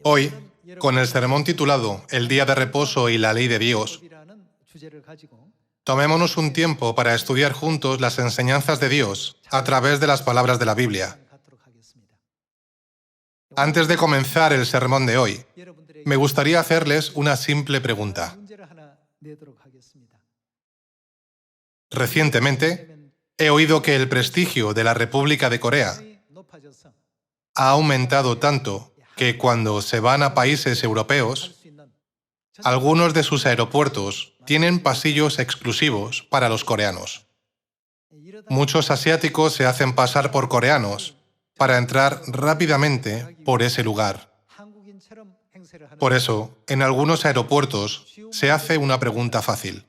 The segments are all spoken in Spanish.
Hoy, con el sermón titulado El día de reposo y la ley de Dios, tomémonos un tiempo para estudiar juntos las enseñanzas de Dios a través de las palabras de la Biblia. Antes de comenzar el sermón de hoy, me gustaría hacerles una simple pregunta. Recientemente, he oído que el prestigio de la República de Corea ha aumentado tanto que cuando se van a países europeos, algunos de sus aeropuertos tienen pasillos exclusivos para los coreanos. Muchos asiáticos se hacen pasar por coreanos para entrar rápidamente por ese lugar. Por eso, en algunos aeropuertos se hace una pregunta fácil.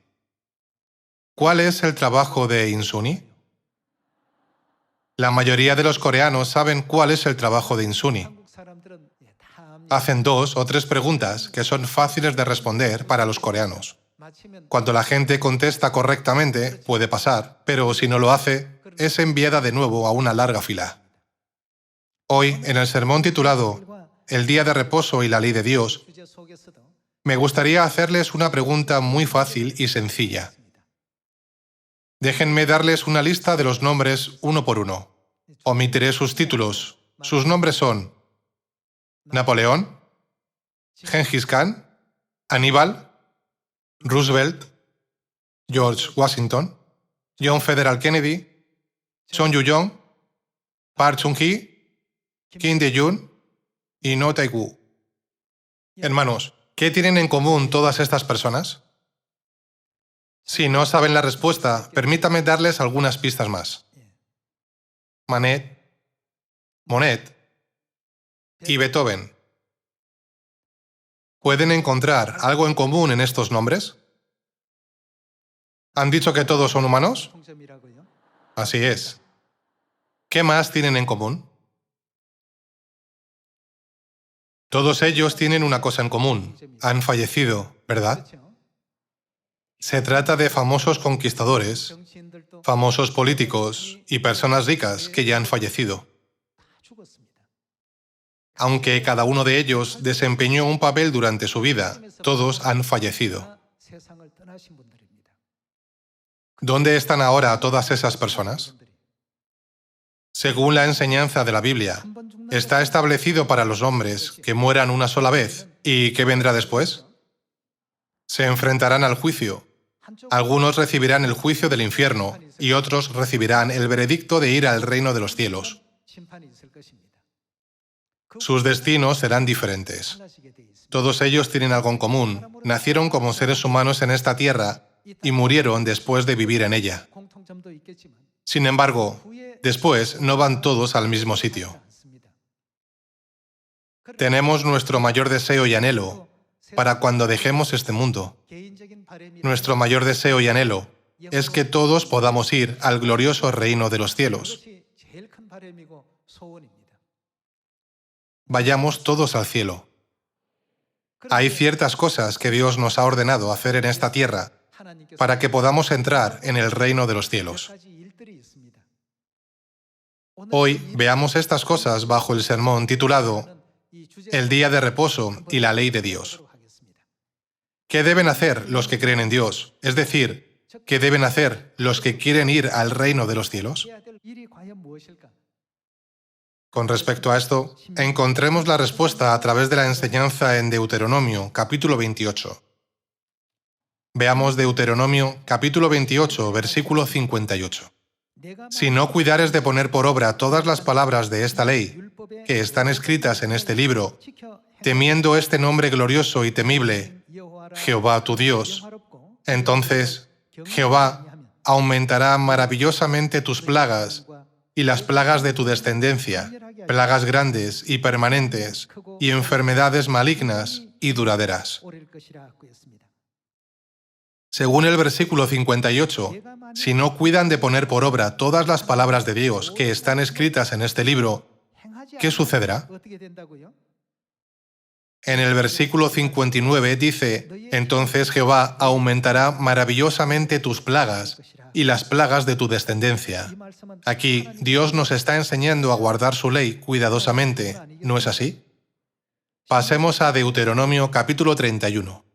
¿Cuál es el trabajo de Insuni? La mayoría de los coreanos saben cuál es el trabajo de Insuni. Hacen 2 o 3 preguntas que son fáciles de responder para los coreanos. Cuando la gente contesta correctamente, puede pasar, pero si no lo hace, es enviada de nuevo a una larga fila. Hoy, en el sermón titulado El día de reposo y la ley de Dios, me gustaría hacerles una pregunta muy fácil y sencilla. Déjenme darles una lista de los nombres uno por uno. Omitiré sus títulos. Sus nombres son Napoleón, Gengis Khan, Aníbal, Roosevelt, George Washington, John Federal Kennedy, Son Yu-jong, Park Chung-hee, Kim Dae-jung y No Tae-woo. Hermanos, ¿qué tienen en común todas estas personas? Si no saben la respuesta, permítame darles algunas pistas más. Manet, Monet y Beethoven. ¿Pueden encontrar algo en común en estos nombres? ¿Han dicho que todos son humanos? Así es. ¿Qué más tienen en común? Todos ellos tienen una cosa en común. Han fallecido, ¿verdad? Se trata de famosos conquistadores, famosos políticos y personas ricas que ya han fallecido. Aunque cada uno de ellos desempeñó un papel durante su vida, todos han fallecido. ¿Dónde están ahora todas esas personas? Según la enseñanza de la Biblia, está establecido para los hombres que mueran una sola vez. ¿Y qué vendrá después? Se enfrentarán al juicio. Algunos recibirán el juicio del infierno y otros recibirán el veredicto de ir al reino de los cielos. Sus destinos serán diferentes. Todos ellos tienen algo en común. Nacieron como seres humanos en esta tierra y murieron después de vivir en ella. Sin embargo, después no van todos al mismo sitio. Tenemos nuestro mayor deseo y anhelo para cuando dejemos este mundo. Nuestro mayor deseo y anhelo es que todos podamos ir al glorioso reino de los cielos. Vayamos todos al cielo. Hay ciertas cosas que Dios nos ha ordenado hacer en esta tierra para que podamos entrar en el reino de los cielos. Hoy veamos estas cosas bajo el sermón titulado El día de reposo y la ley de Dios. ¿Qué deben hacer los que creen en Dios? Es decir, ¿qué deben hacer los que quieren ir al reino de los cielos? Con respecto a esto, encontremos la respuesta a través de la enseñanza en Deuteronomio, capítulo 28. Veamos Deuteronomio, capítulo 28, versículo 58. Si no cuidares de poner por obra todas las palabras de esta ley, que están escritas en este libro, temiendo este nombre glorioso y temible, Jehová tu Dios, entonces Jehová aumentará maravillosamente tus plagas y las plagas de tu descendencia, plagas grandes y permanentes, y enfermedades malignas y duraderas. Según el versículo 58, si no cuidan de poner por obra todas las palabras de Dios que están escritas en este libro, ¿qué sucederá? En el versículo 59 dice, entonces Jehová aumentará maravillosamente tus plagas y las plagas de tu descendencia. Aquí, Dios nos está enseñando a guardar su ley cuidadosamente, ¿no es así? Pasemos a Deuteronomio capítulo 31.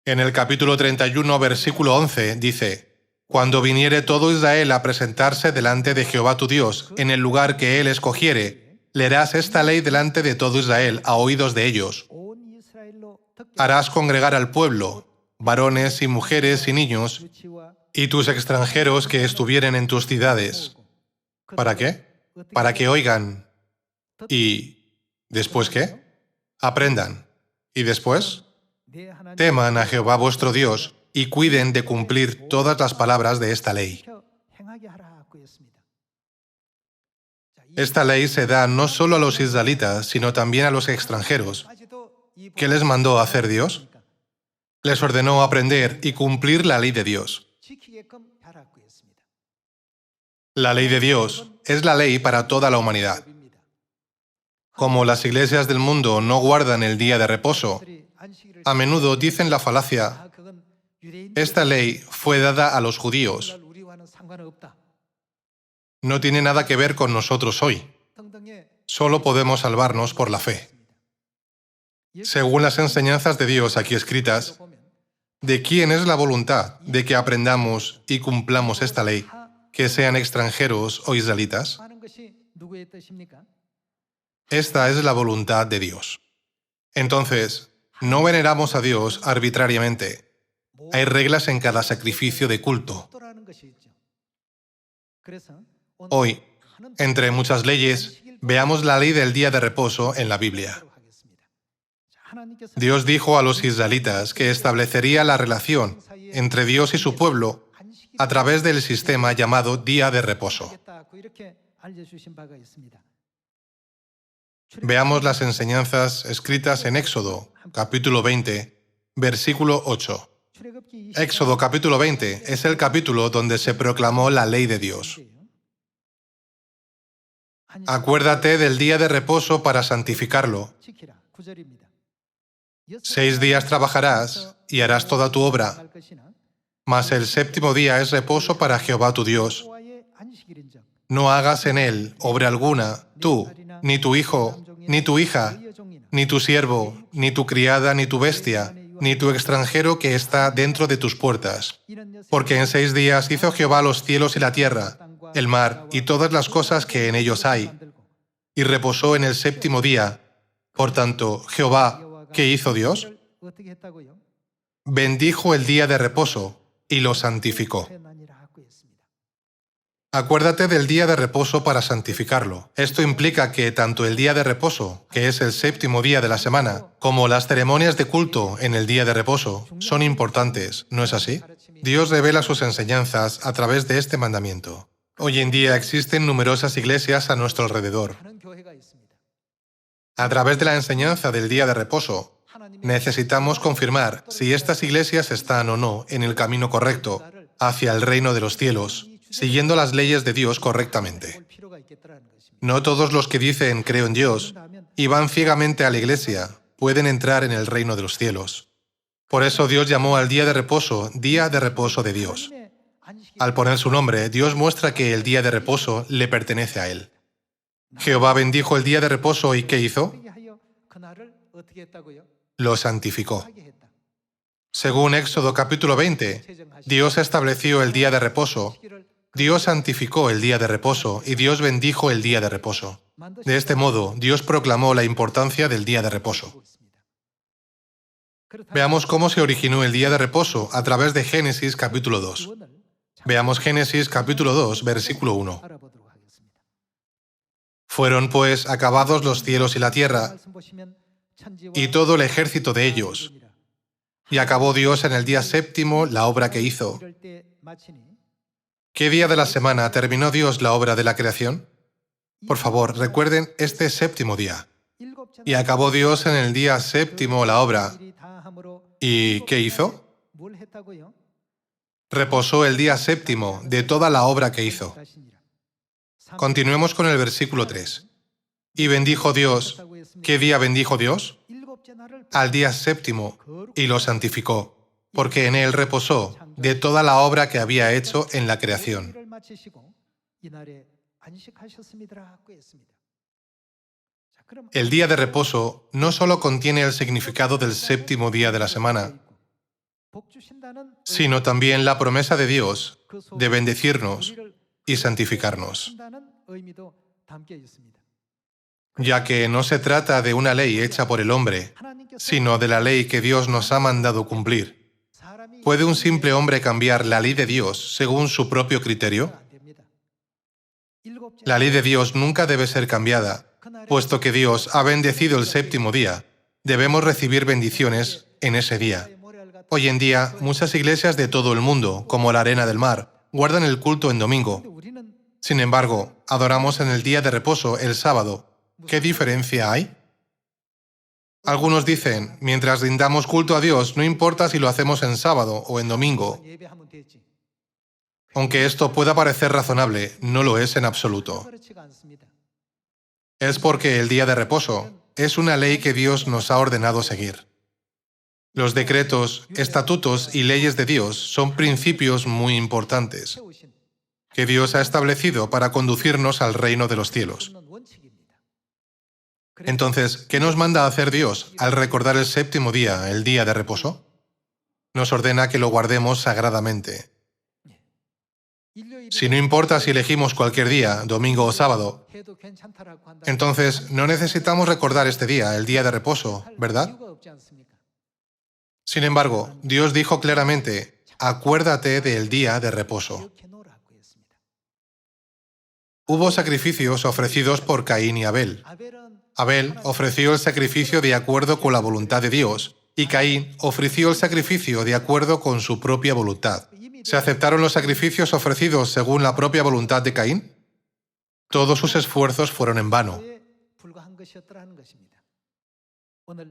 En el capítulo 31, versículo 11, dice: Cuando viniere todo Israel a presentarse delante de Jehová tu Dios, en el lugar que él escogiere, leerás esta ley delante de todo Israel a oídos de ellos. Harás congregar al pueblo, varones y mujeres y niños, y tus extranjeros que estuvieren en tus ciudades. ¿Para qué? Para que oigan. ¿Y después qué? Aprendan. ¿Y después? Teman a Jehová vuestro Dios y cuiden de cumplir todas las palabras de esta ley. Esta ley se da no solo a los israelitas, sino también a los extranjeros. ¿Qué les mandó hacer Dios? Les ordenó aprender y cumplir la ley de Dios. La ley de Dios es la ley para toda la humanidad. Como las iglesias del mundo no guardan el día de reposo, a menudo dicen la falacia: esta ley fue dada a los judíos. No tiene nada que ver con nosotros hoy. Solo podemos salvarnos por la fe. Según las enseñanzas de Dios aquí escritas, ¿de quién es la voluntad de que aprendamos y cumplamos esta ley, que sean extranjeros o israelitas? Esta es la voluntad de Dios. Entonces, no veneramos a Dios arbitrariamente. Hay reglas en cada sacrificio de culto. Hoy, entre muchas leyes, veamos la ley del día de reposo en la Biblia. Dios dijo a los israelitas que establecería la relación entre Dios y su pueblo a través del sistema llamado día de reposo. Veamos las enseñanzas escritas en Éxodo, capítulo 20, versículo 8. Éxodo capítulo 20 es el capítulo donde se proclamó la ley de Dios. Acuérdate del día de reposo para santificarlo. 6 días trabajarás y harás toda tu obra, mas el séptimo día es reposo para Jehová tu Dios. No hagas en él obra alguna, tú, ni tu hijo, ni tu hija, ni tu siervo, ni tu criada, ni tu bestia, ni tu extranjero que está dentro de tus puertas. Porque en 6 días hizo Jehová los cielos y la tierra, el mar y todas las cosas que en ellos hay, y reposó en el séptimo día. Por tanto, Jehová, ¿qué hizo Dios? Bendijo el día de reposo y lo santificó. Acuérdate del día de reposo para santificarlo. Esto implica que tanto el día de reposo, que es el séptimo día de la semana, como las ceremonias de culto en el día de reposo son importantes, ¿no es así? Dios revela sus enseñanzas a través de este mandamiento. Hoy en día existen numerosas iglesias a nuestro alrededor. A través de la enseñanza del día de reposo, necesitamos confirmar si estas iglesias están o no en el camino correcto hacia el reino de los cielos, siguiendo las leyes de Dios correctamente. No todos los que dicen creo en Dios y van ciegamente a la iglesia pueden entrar en el reino de los cielos. Por eso Dios llamó al día de reposo de Dios. Al poner su nombre, Dios muestra que el día de reposo le pertenece a Él. Jehová bendijo el día de reposo y ¿qué hizo? Lo santificó. Según Éxodo capítulo 20, Dios estableció el día de reposo, Dios santificó el día de reposo y Dios bendijo el día de reposo. De este modo, Dios proclamó la importancia del día de reposo. Veamos cómo se originó el día de reposo a través de Génesis capítulo 2. Veamos Génesis capítulo 2, versículo 1. Fueron pues acabados los cielos y la tierra, y todo el ejército de ellos. Y acabó Dios en el día séptimo la obra que hizo. ¿Qué día de la semana terminó Dios la obra de la creación? Por favor, recuerden este séptimo día. Y acabó Dios en el día séptimo la obra. ¿Y qué hizo? Reposó el día séptimo de toda la obra que hizo. Continuemos con el versículo 3. Y bendijo Dios. ¿Qué día bendijo Dios? Al día séptimo, y lo santificó, porque en él reposó de toda la obra que había hecho en la creación. El día de reposo no solo contiene el significado del séptimo día de la semana, sino también la promesa de Dios de bendecirnos y santificarnos, ya que no se trata de una ley hecha por el hombre, sino de la ley que Dios nos ha mandado cumplir. ¿Puede un simple hombre cambiar la ley de Dios según su propio criterio? La ley de Dios nunca debe ser cambiada, puesto que Dios ha bendecido el séptimo día. Debemos recibir bendiciones en ese día. Hoy en día, muchas iglesias de todo el mundo, como la Arena del Mar, guardan el culto en domingo. Sin embargo, adoramos en el día de reposo, el sábado. ¿Qué diferencia hay? Algunos dicen, mientras rindamos culto a Dios, no importa si lo hacemos en sábado o en domingo. Aunque esto pueda parecer razonable, no lo es en absoluto. Es porque el día de reposo es una ley que Dios nos ha ordenado seguir. Los decretos, estatutos y leyes de Dios son principios muy importantes que Dios ha establecido para conducirnos al reino de los cielos. Entonces, ¿qué nos manda a hacer Dios al recordar el séptimo día, el día de reposo? Nos ordena que lo guardemos sagradamente. Si no importa si elegimos cualquier día, domingo o sábado, entonces no necesitamos recordar este día, el día de reposo, ¿verdad? Sin embargo, Dios dijo claramente, acuérdate del día de reposo. Hubo sacrificios ofrecidos por Caín y Abel. Abel ofreció el sacrificio de acuerdo con la voluntad de Dios, y Caín ofreció el sacrificio de acuerdo con su propia voluntad. ¿Se aceptaron los sacrificios ofrecidos según la propia voluntad de Caín? Todos sus esfuerzos fueron en vano.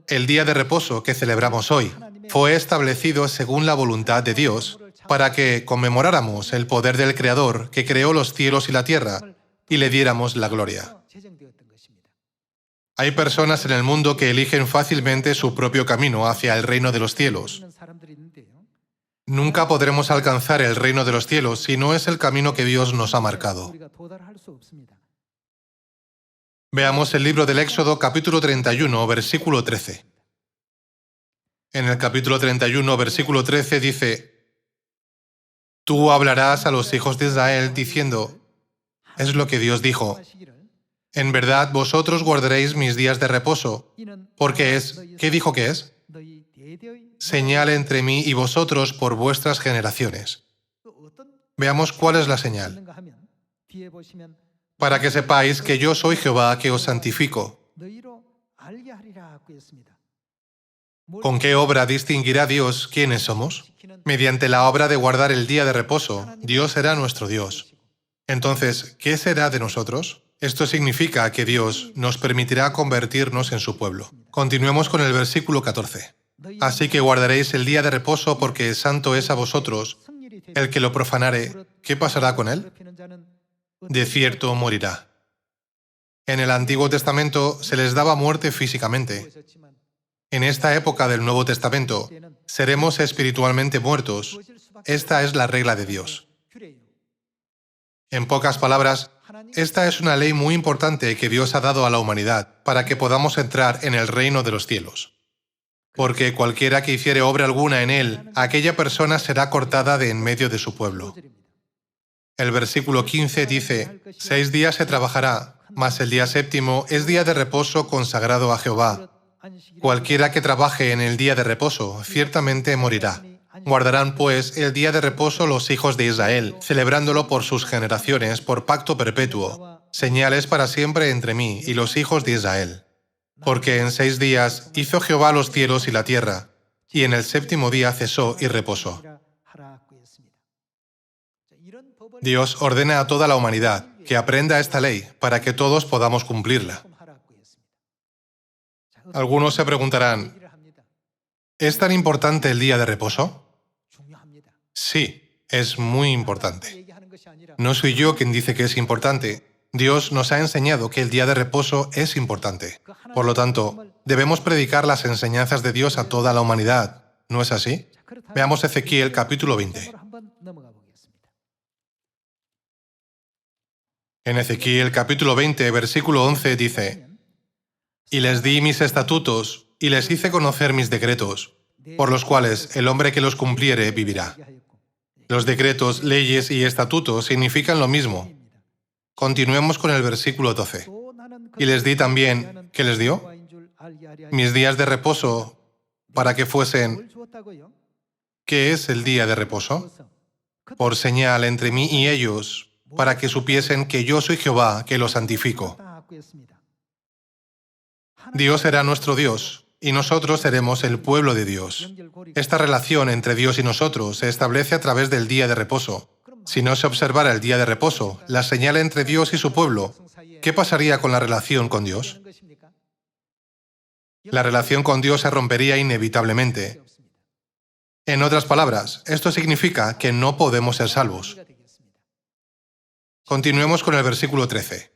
El día de reposo que celebramos hoy fue establecido según la voluntad de Dios para que conmemoráramos el poder del Creador que creó los cielos y la tierra y le diéramos la gloria. Hay personas en el mundo que eligen fácilmente su propio camino hacia el reino de los cielos. Nunca podremos alcanzar el reino de los cielos si no es el camino que Dios nos ha marcado. Veamos el libro del Éxodo, capítulo 31, versículo 13. En el capítulo 31, versículo 13 dice, tú hablarás a los hijos de Israel diciendo, es lo que Dios dijo, en verdad vosotros guardaréis mis días de reposo, porque es, ¿qué dijo que es? Señal entre mí y vosotros por vuestras generaciones. Veamos cuál es la señal. Para que sepáis que yo soy Jehová que os santifico. ¿Con qué obra distinguirá Dios quiénes somos? Mediante la obra de guardar el día de reposo, Dios será nuestro Dios. Entonces, ¿qué será de nosotros? Esto significa que Dios nos permitirá convertirnos en su pueblo. Continuemos con el versículo 14. Así que guardaréis el día de reposo porque santo es a vosotros. El que lo profanare, ¿qué pasará con él? De cierto morirá. En el Antiguo Testamento se les daba muerte físicamente. En esta época del Nuevo Testamento, seremos espiritualmente muertos. Esta es la regla de Dios. En pocas palabras, esta es una ley muy importante que Dios ha dado a la humanidad para que podamos entrar en el reino de los cielos. Porque cualquiera que hiciere obra alguna en él, aquella persona será cortada de en medio de su pueblo. El versículo 15 dice, 6 días se trabajará, mas el día séptimo es día de reposo consagrado a Jehová. Cualquiera que trabaje en el día de reposo, ciertamente morirá. Guardarán, pues, el día de reposo los hijos de Israel, celebrándolo por sus generaciones, por pacto perpetuo, señales para siempre entre mí y los hijos de Israel. Porque en 6 días hizo Jehová los cielos y la tierra, y en el séptimo día cesó y reposó. Dios ordena a toda la humanidad que aprenda esta ley para que todos podamos cumplirla. Algunos se preguntarán, ¿es tan importante el día de reposo? Sí, es muy importante. No soy yo quien dice que es importante. Dios nos ha enseñado que el día de reposo es importante. Por lo tanto, debemos predicar las enseñanzas de Dios a toda la humanidad. ¿No es así? Veamos Ezequiel capítulo 20. En Ezequiel capítulo 20, versículo 11 dice, Y les di mis estatutos, y les hice conocer mis decretos, por los cuales el hombre que los cumpliere vivirá. Los decretos, leyes y estatutos significan lo mismo. Continuemos con el versículo 12. Y les di también, ¿qué les dio? Mis días de reposo, para que fuesen... ¿Qué es el día de reposo? Por señal entre mí y ellos, para que supiesen que yo soy Jehová, que los santifico. Dios será nuestro Dios, y nosotros seremos el pueblo de Dios. Esta relación entre Dios y nosotros se establece a través del día de reposo. Si no se observara el día de reposo, la señal entre Dios y su pueblo, ¿qué pasaría con la relación con Dios? La relación con Dios se rompería inevitablemente. En otras palabras, esto significa que no podemos ser salvos. Continuemos con el versículo 13.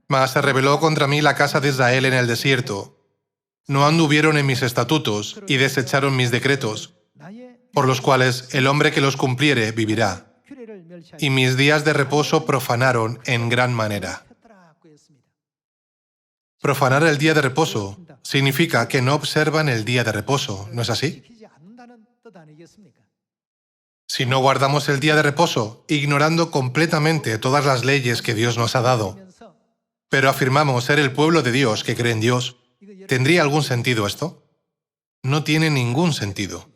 Mas se rebeló contra mí la casa de Israel en el desierto. No anduvieron en mis estatutos y desecharon mis decretos, por los cuales el hombre que los cumpliere vivirá. Y mis días de reposo profanaron en gran manera. Profanar el día de reposo significa que no observan el día de reposo, ¿no es así? Si no guardamos el día de reposo, ignorando completamente todas las leyes que Dios nos ha dado, pero afirmamos ser el pueblo de Dios que cree en Dios, ¿tendría algún sentido esto? No tiene ningún sentido.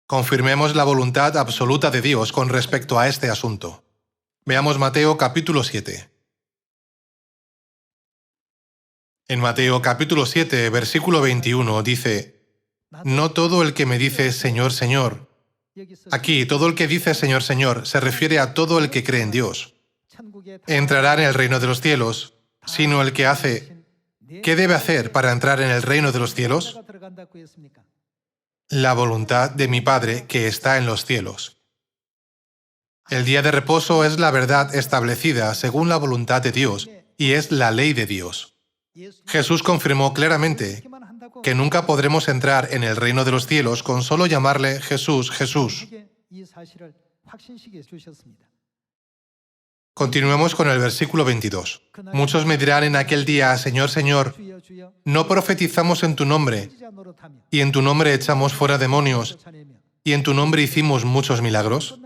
Confirmemos la voluntad absoluta de Dios con respecto a este asunto. Veamos Mateo capítulo 7. En Mateo capítulo 7, versículo 21 dice: No todo el que me dice Señor, Señor. Aquí, todo el que dice Señor, Señor se refiere a todo el que cree en Dios. Entrará en el reino de los cielos, sino el que hace... ¿Qué debe hacer para entrar en el reino de los cielos? La voluntad de mi Padre que está en los cielos. El día de reposo es la verdad establecida según la voluntad de Dios y es la ley de Dios. Jesús confirmó claramente que nunca podremos entrar en el reino de los cielos con solo llamarle Jesús, Jesús. Continuemos con el versículo 22. Muchos me dirán en aquel día, Señor, Señor, ¿no profetizamos en tu nombre, y en tu nombre echamos fuera demonios, y en tu nombre hicimos muchos milagros?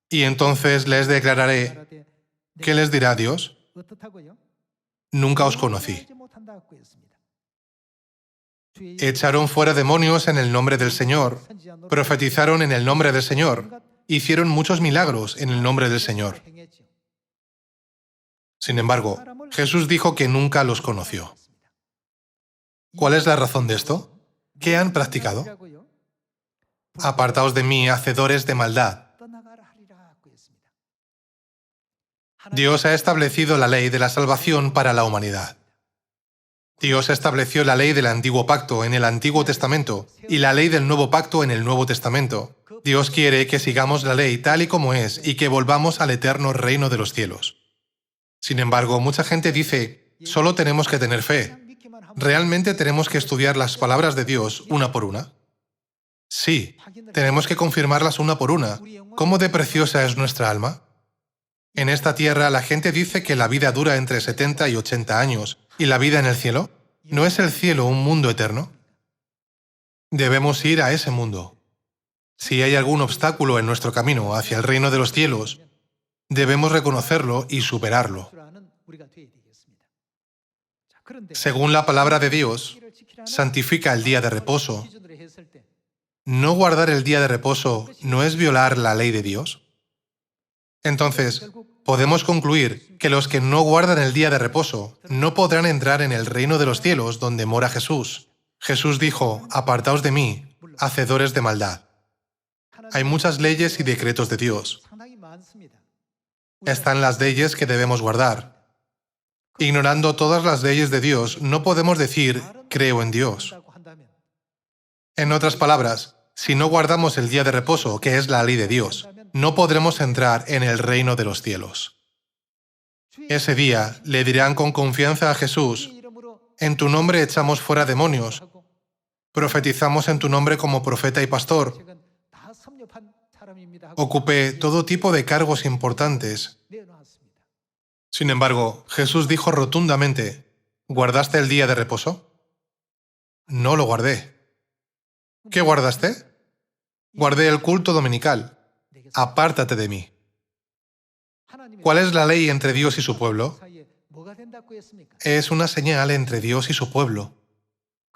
Y entonces les declararé, ¿qué les dirá Dios? Nunca os conocí. Echaron fuera demonios en el nombre del Señor, profetizaron en el nombre del Señor, hicieron muchos milagros en el nombre del Señor. Sin embargo, Jesús dijo que nunca los conoció. ¿Cuál es la razón de esto? ¿Qué han practicado? Apartaos de mí, hacedores de maldad. Dios ha establecido la ley de la salvación para la humanidad. Dios estableció la ley del Antiguo Pacto en el Antiguo Testamento y la ley del Nuevo Pacto en el Nuevo Testamento. Dios quiere que sigamos la ley tal y como es y que volvamos al eterno reino de los cielos. Sin embargo, mucha gente dice, solo tenemos que tener fe. ¿Realmente tenemos que estudiar las palabras de Dios una por una? Sí, tenemos que confirmarlas una por una. ¿Cómo de preciosa es nuestra alma? En esta tierra la gente dice que la vida dura entre 70 y 80 años. ¿Y la vida en el cielo? ¿No es el cielo un mundo eterno? Debemos ir a ese mundo. Si hay algún obstáculo en nuestro camino hacia el reino de los cielos, debemos reconocerlo y superarlo. Según la palabra de Dios, santifica el día de reposo. ¿No guardar el día de reposo no es violar la ley de Dios? Entonces, podemos concluir que los que no guardan el día de reposo no podrán entrar en el reino de los cielos donde mora Jesús. Jesús dijo, apartaos de mí, hacedores de maldad. Hay muchas leyes y decretos de Dios. Están las leyes que debemos guardar. Ignorando todas las leyes de Dios, no podemos decir, creo en Dios. En otras palabras, si no guardamos el día de reposo, que es la ley de Dios, no podremos entrar en el reino de los cielos. Ese día le dirán con confianza a Jesús, en tu nombre echamos fuera demonios, profetizamos en tu nombre como profeta y pastor, ocupé todo tipo de cargos importantes, Sin embargo, Jesús dijo rotundamente, ¿guardaste el día de reposo? No lo guardé. ¿Qué guardaste? Guardé el culto dominical. Apártate de mí. ¿Cuál es la ley entre Dios y su pueblo? Es una señal entre Dios y su pueblo.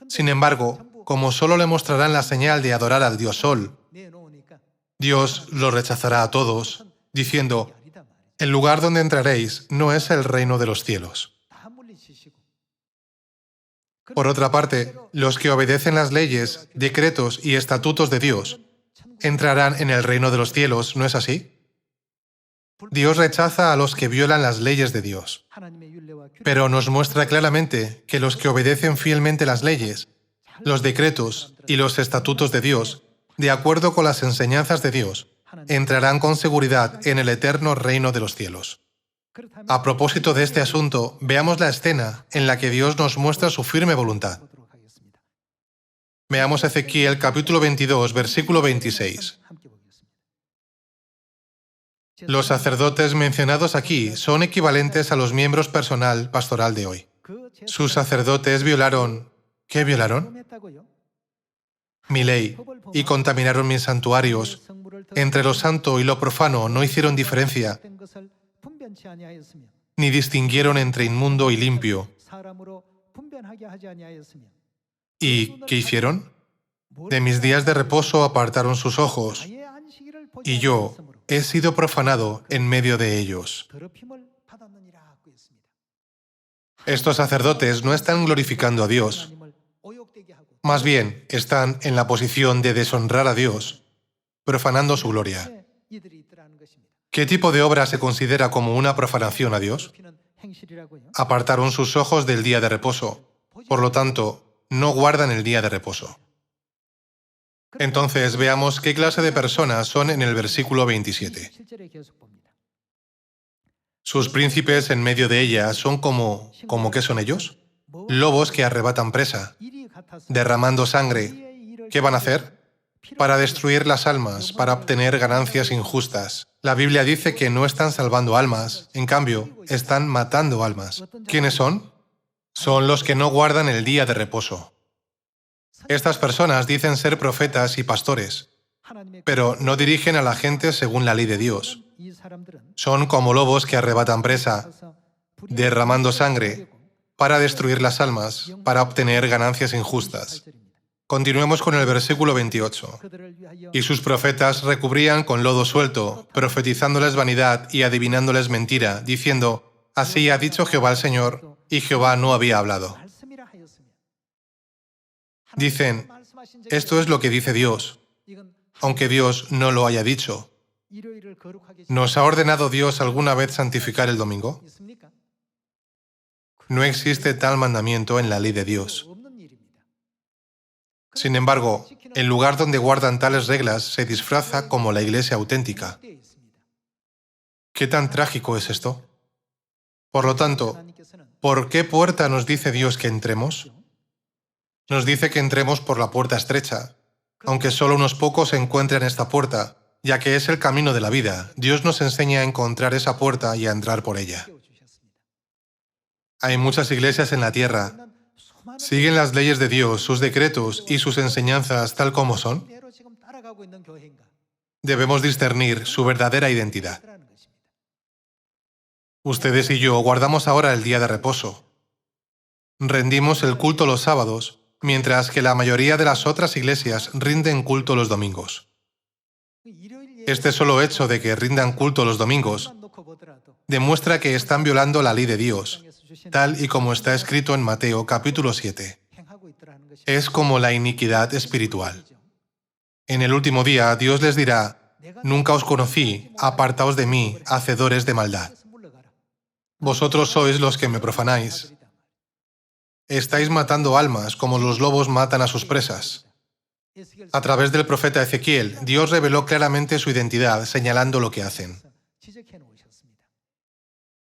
Sin embargo, como solo le mostrarán la señal de adorar al Dios Sol, Dios lo rechazará a todos, diciendo, el lugar donde entraréis no es el reino de los cielos. Por otra parte, los que obedecen las leyes, decretos y estatutos de Dios entrarán en el reino de los cielos, ¿no es así? Dios rechaza a los que violan las leyes de Dios, pero nos muestra claramente que los que obedecen fielmente las leyes, los decretos y los estatutos de Dios, de acuerdo con las enseñanzas de Dios, entrarán con seguridad en el eterno reino de los cielos. A propósito de este asunto, veamos la escena en la que Dios nos muestra su firme voluntad. Veamos Ezequiel capítulo 22, versículo 26. Los sacerdotes mencionados aquí son equivalentes a los miembros personal pastoral de hoy. Sus sacerdotes violaron... ¿Qué violaron? Mi ley, y contaminaron mis santuarios. Entre lo santo y lo profano no hicieron diferencia, ni distinguieron entre inmundo y limpio. ¿Y qué hicieron? De mis días de reposo apartaron sus ojos, y yo he sido profanado en medio de ellos. Estos sacerdotes no están glorificando a Dios. Más bien, están en la posición de deshonrar a Dios, profanando su gloria. ¿Qué tipo de obra se considera como una profanación a Dios? Apartaron sus ojos del día de reposo. Por lo tanto, no guardan el día de reposo. Entonces, veamos qué clase de personas son en el versículo 27. Sus príncipes en medio de ella son como... ¿Cómo qué son ellos? Lobos que arrebatan presa, derramando sangre. ¿Qué van a hacer? Para destruir las almas, para obtener ganancias injustas. La Biblia dice que no están salvando almas, en cambio, están matando almas. ¿Quiénes son? Son los que no guardan el día de reposo. Estas personas dicen ser profetas y pastores, pero no dirigen a la gente según la ley de Dios. Son como lobos que arrebatan presa, derramando sangre, para destruir las almas, para obtener ganancias injustas. Continuemos con el versículo 28. Y sus profetas recubrían con lodo suelto, profetizándoles vanidad y adivinándoles mentira, diciendo, así ha dicho Jehová el Señor, y Jehová no había hablado. Dicen, esto es lo que dice Dios, aunque Dios no lo haya dicho. ¿Nos ha ordenado Dios alguna vez santificar el domingo? No existe tal mandamiento en la ley de Dios. Sin embargo, el lugar donde guardan tales reglas se disfraza como la iglesia auténtica. ¿Qué tan trágico es esto? Por lo tanto, ¿por qué puerta nos dice Dios que entremos? Nos dice que entremos por la puerta estrecha, aunque solo unos pocos encuentren esta puerta, ya que es el camino de la vida. Dios nos enseña a encontrar esa puerta y a entrar por ella. Hay muchas iglesias en la tierra. ¿Siguen las leyes de Dios, sus decretos y sus enseñanzas tal como son? Debemos discernir su verdadera identidad. Ustedes y yo guardamos ahora el día de reposo. Rendimos el culto los sábados, mientras que la mayoría de las otras iglesias rinden culto los domingos. Este solo hecho de que rindan culto los domingos demuestra que están violando la ley de Dios, tal y como está escrito en Mateo capítulo 7. Es como la iniquidad espiritual. En el último día, Dios les dirá, nunca os conocí, apartaos de mí, hacedores de maldad. Vosotros sois los que me profanáis. Estáis matando almas como los lobos matan a sus presas. A través del profeta Ezequiel, Dios reveló claramente su identidad, señalando lo que hacen.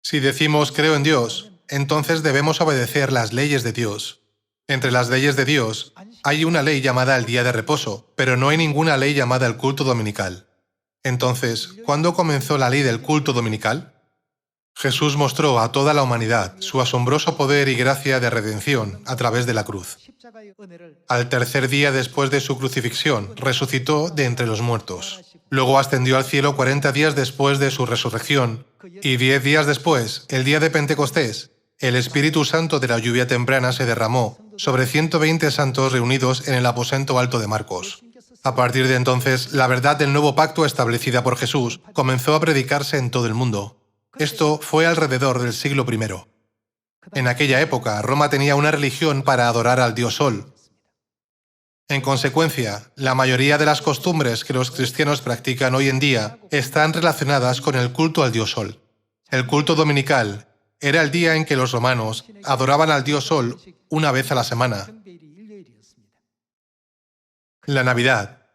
Si decimos creo en Dios, entonces debemos obedecer las leyes de Dios. Entre las leyes de Dios, hay una ley llamada el día de reposo, pero no hay ninguna ley llamada el culto dominical. Entonces, ¿cuándo comenzó la ley del culto dominical? Jesús mostró a toda la humanidad su asombroso poder y gracia de redención a través de la cruz. Al tercer día después de su crucifixión, resucitó de entre los muertos. Luego ascendió al cielo 40 días después de su resurrección, y 10 días después, el día de Pentecostés, el Espíritu Santo de la lluvia temprana se derramó sobre 120 santos reunidos en el aposento alto de Marcos. A partir de entonces, la verdad del nuevo pacto establecida por Jesús comenzó a predicarse en todo el mundo. Esto fue alrededor del siglo I. En aquella época, Roma tenía una religión para adorar al dios Sol. En consecuencia, la mayoría de las costumbres que los cristianos practican hoy en día están relacionadas con el culto al dios Sol. El culto dominical era el día en que los romanos adoraban al dios Sol una vez a la semana. La Navidad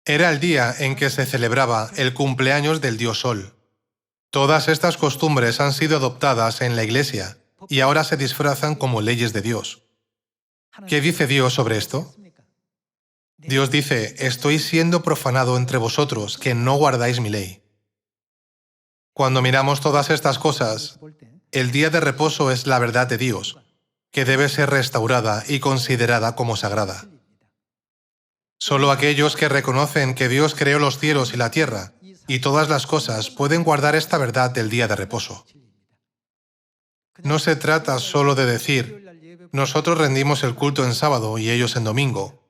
era el día en que se celebraba el cumpleaños del dios Sol. Todas estas costumbres han sido adoptadas en la Iglesia y ahora se disfrazan como leyes de Dios. ¿Qué dice Dios sobre esto? Dios dice: estoy siendo profanado entre vosotros, que no guardáis mi ley. Cuando miramos todas estas cosas, el día de reposo es la verdad de Dios, que debe ser restaurada y considerada como sagrada. Solo aquellos que reconocen que Dios creó los cielos y la tierra y todas las cosas pueden guardar esta verdad del día de reposo. No se trata solo de decir: nosotros rendimos el culto en sábado y ellos en domingo.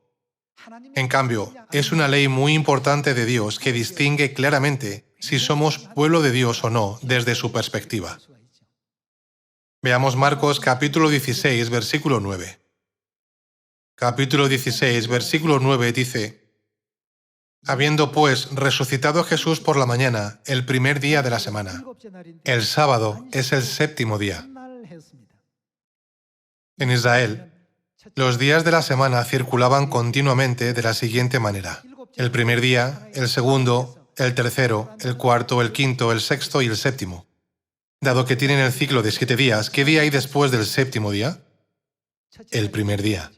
En cambio, es una ley muy importante de Dios que distingue claramente si somos pueblo de Dios o no desde su perspectiva. Veamos Marcos capítulo 16, versículo 9. Capítulo 16, versículo 9 dice: habiendo pues resucitado Jesús por la mañana, el primer día de la semana. El sábado es el séptimo día. En Israel, los días de la semana circulaban continuamente de la siguiente manera: el primer día, el segundo, el tercero, el cuarto, el quinto, el sexto y el séptimo. Dado que tienen el ciclo de 7 días, ¿qué día hay después del séptimo día? El primer día.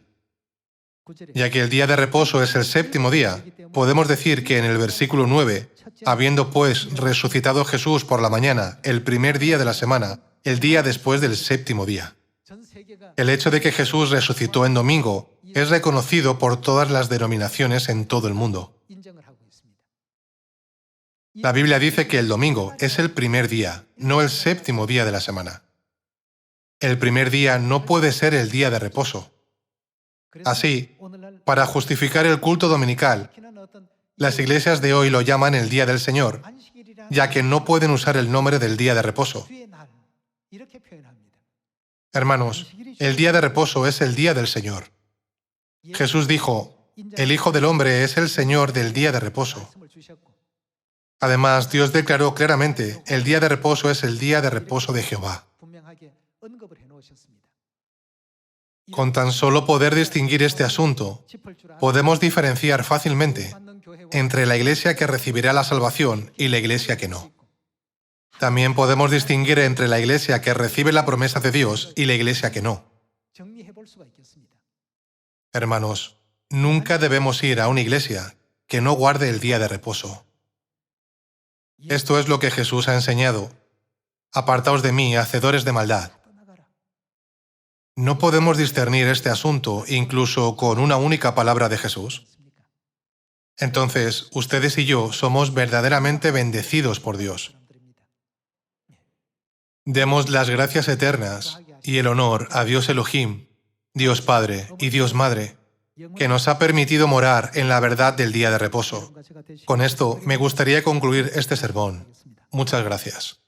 Ya que el día de reposo es el séptimo día, podemos decir que en el versículo 9, habiendo pues resucitado Jesús por la mañana, el primer día de la semana, el día después del séptimo día. El hecho de que Jesús resucitó en domingo es reconocido por todas las denominaciones en todo el mundo. La Biblia dice que el domingo es el primer día, no el séptimo día de la semana. El primer día no puede ser el día de reposo. Así, para justificar el culto dominical, las iglesias de hoy lo llaman el Día del Señor, ya que no pueden usar el nombre del día de reposo. Hermanos, el día de reposo es el día del Señor. Jesús dijo: el Hijo del Hombre es el Señor del día de reposo. Además, Dios declaró claramente: el día de reposo es el día de reposo de Jehová. Con tan solo poder distinguir este asunto, podemos diferenciar fácilmente entre la iglesia que recibirá la salvación y la iglesia que no. También podemos distinguir entre la iglesia que recibe la promesa de Dios y la iglesia que no. Hermanos, nunca debemos ir a una iglesia que no guarde el día de reposo. Esto es lo que Jesús ha enseñado: apartaos de mí, hacedores de maldad. ¿No podemos discernir este asunto incluso con una única palabra de Jesús? Entonces, ustedes y yo somos verdaderamente bendecidos por Dios. Demos las gracias eternas y el honor a Dios Elohim, Dios Padre y Dios Madre, que nos ha permitido morar en la verdad del día de reposo. Con esto me gustaría concluir este sermón. Muchas gracias.